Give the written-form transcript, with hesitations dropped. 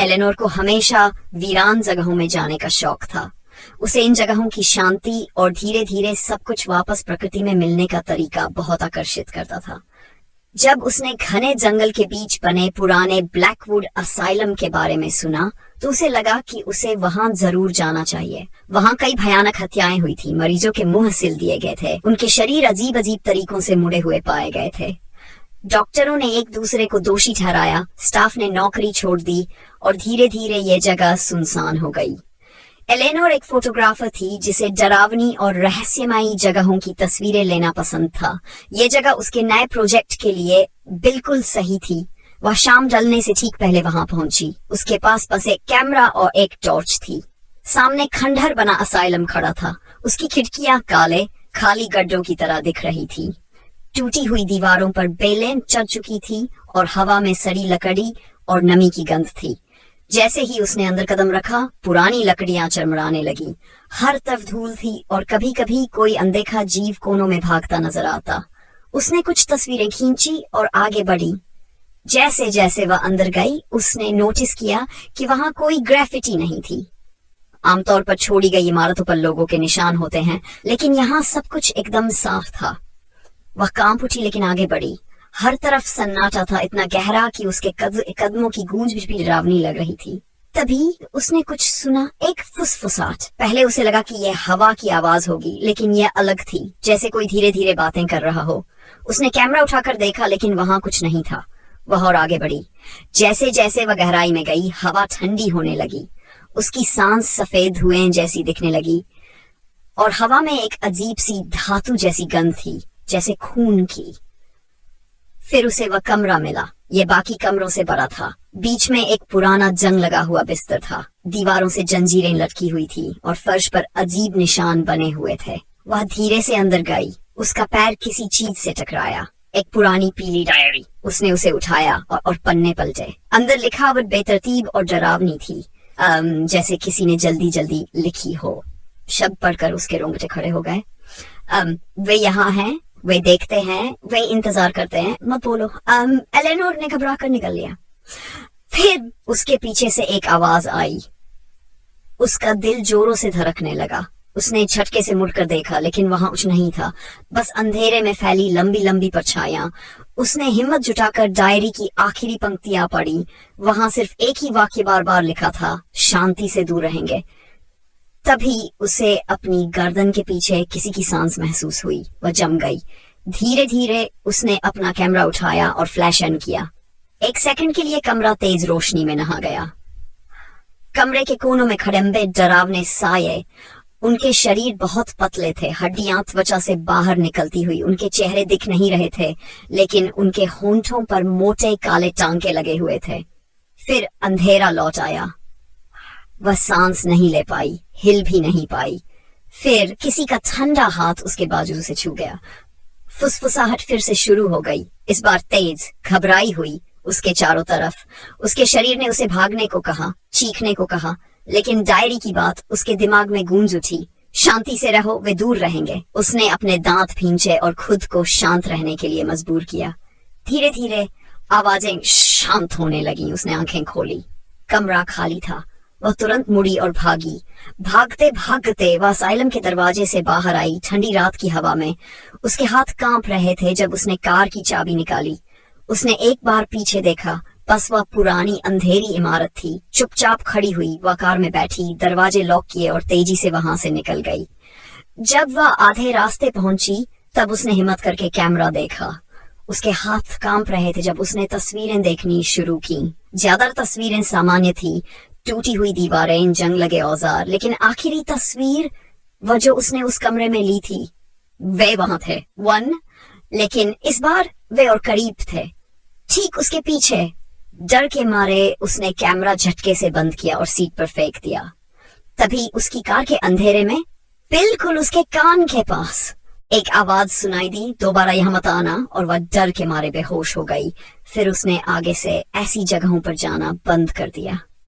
Eleanor को हमेशा वीरान जगहों में जाने का शौक था। उसे इन जगहों की शांति और धीरे धीरे सब कुछ वापस प्रकृति में मिलने का तरीका बहुत आकर्षित करता था। जब उसने घने जंगल के बीच बने पुराने ब्लैकवुड असाइलम के बारे में सुना तो उसे लगा कि उसे वहां जरूर जाना चाहिए। वहां कई भयानक हत्याएं हुई थी, मरीजों के मुंह सिल दिए गए थे, उनके शरीर अजीब अजीब तरीकों से मुड़े हुए पाए गए थे। डॉक्टरों ने एक दूसरे को दोषी ठहराया, स्टाफ ने नौकरी छोड़ दी और धीरे धीरे ये जगह सुनसान हो गई। एलेनोर एक फोटोग्राफर थी जिसे डरावनी और रहस्यमयी जगहों की तस्वीरें लेना पसंद था। ये जगह उसके नए प्रोजेक्ट के लिए बिल्कुल सही थी। वह शाम ढलने से ठीक पहले वहां पहुंची। उसके पास बस एक कैमरा और एक टॉर्च थी। सामने खंडहर बना असाइलम खड़ा था। उसकी खिड़कियां काले खाली गड्ढों की तरह दिख रही थी। टूटी हुई दीवारों पर बेलें चढ़ चुकी थी और हवा में सड़ी लकड़ी और नमी की गंध थी। जैसे ही उसने अंदर कदम रखा, पुरानी लकड़ियां चरमराने लगी। हर तरफ धूल थी और कभी कभी कोई अनदेखा जीव कोनों में भागता नजर आता। उसने कुछ तस्वीरें खींची और आगे बढ़ी। जैसे जैसे वह अंदर गई, उसने नोटिस किया कि वहां कोई ग्राफिटी नहीं थी। आमतौर पर छोड़ी गई इमारतों पर लोगों के निशान होते हैं, लेकिन यहाँ सब कुछ एकदम साफ था। वह कांप उठी लेकिन आगे बढ़ी। हर तरफ सन्नाटा था, इतना गहरा कि उसके कदमों की गूंज भी डरावनी लग रही थी। तभी उसने कुछ सुना, एक फुसफुसाहट। पहले उसे लगा कि यह हवा की आवाज होगी, लेकिन यह अलग थी, जैसे कोई धीरे धीरे बातें कर रहा हो। उसने कैमरा उठाकर देखा, लेकिन वहां कुछ नहीं था। वह और आगे बढ़ी। जैसे जैसे वह गहराई में गई, हवा ठंडी होने लगी। उसकी सांस सफेद धुएं जैसी दिखने लगी और हवा में एक अजीब सी धातु जैसी गंध थी, जैसे खून की। फिर उसे वह कमरा मिला। ये बाकी कमरों से बड़ा था। बीच में एक पुराना जंग लगा हुआ बिस्तर था। दीवारों से जंजीरें लटकी हुई थी और फर्श पर अजीब निशान बने हुए थे। वह धीरे से अंदर गई। उसका पैर किसी चीज से टकराया। एक पुरानी पीली डायरी। उसने उसे उठाया और पन्ने पलटे। अंदर लिखावट बेतरतीब और डरावनी थी, जैसे किसी ने जल्दी जल्दी लिखी हो। शब्द पढ़कर उसके रोंगटे खड़े हो गए। वे यहाँ हैं, वे देखते हैं, वे इंतजार करते हैं, मत बोलो। एलेनोर ने घबरा कर निकल लिया। फिर उसके पीछे से एक आवाज आई। उसका दिल जोरों से धड़कने लगा। उसने झटके से मुड़कर देखा, लेकिन वहां कुछ नहीं था, बस अंधेरे में फैली लंबी लंबी परछाइयां। उसने हिम्मत जुटाकर डायरी की आखिरी पंक्तियां पढ़ी। वहां सिर्फ एक ही वाक्य बार बार लिखा था, शांति से दूर रहेंगे। तभी उसे अपनी गर्दन के पीछे किसी की सांस महसूस हुई। वह जम गई। धीरे धीरे उसने अपना कैमरा उठाया और फ्लैश ऑन किया। एक सेकंड के लिए कमरा तेज रोशनी में नहा गया। कमरे के कोनों में खड़े डरावने साये। उनके शरीर बहुत पतले थे, हड्डियां त्वचा से बाहर निकलती हुई। उनके चेहरे दिख नहीं रहे थे, लेकिन उनके होंठों पर मोटे काले टांके लगे हुए थे। फिर अंधेरा लौट आया। वह सांस नहीं ले पाई, हिल भी नहीं पाई। फिर किसी का ठंडा हाथ उसके बाजू से छू गया। फुसफुसाहट फिर से शुरू हो गई, इस बार तेज, घबराई हुई। उसके चारों तरफ उसके शरीर ने उसे भागने को कहा, चीखने को कहा, लेकिन डायरी की बात उसके दिमाग में गूंज उठी। शांति से रहो, वे दूर रहेंगे। उसने अपने दांत भींचे और खुद को शांत रहने के लिए मजबूर किया। धीरे धीरे आवाजें शांत होने लगी। उसने आंखें खोली। कमरा खाली था। वह तुरंत मुड़ी और भागी। भागते भागते वह असाइलम के दरवाजे से बाहर आई, ठंडी रात की हवा में। उसके हाथ कांप रहे थे जब उसने कार की चाबी निकाली। उसने एक बार पीछे देखा, बस वह पुरानी अंधेरी इमारत थी। चुपचाप खड़ी हुई, वह कार में बैठी, दरवाजे लॉक किए और तेजी से वहां से निकल गई। जब वह आधे रास्ते पहुंची, तब उसने हिम्मत करके कैमरा देखा। उसके हाथ कांप रहे थे जब उसने तस्वीरें देखनी शुरू की। ज्यादातर तस्वीरें सामान्य थी, टूटी हुई दीवारें, जंग लगे औजार, लेकिन आखिरी तस्वीर वह जो उसने उस कमरे में ली थी, वे वहां थे। लेकिन इस बार वे और करीब थे, ठीक उसके पीछे। डर के मारे उसने कैमरा झटके से बंद किया और सीट पर फेंक दिया। तभी उसकी कार के अंधेरे में, बिल्कुल उसके कान के पास, एक आवाज सुनाई दी, दोबारा यहाँ मत आना, और वह डर के मारे बेहोश हो गई। फिर उसने आगे से ऐसी जगहों पर जाना बंद कर दिया।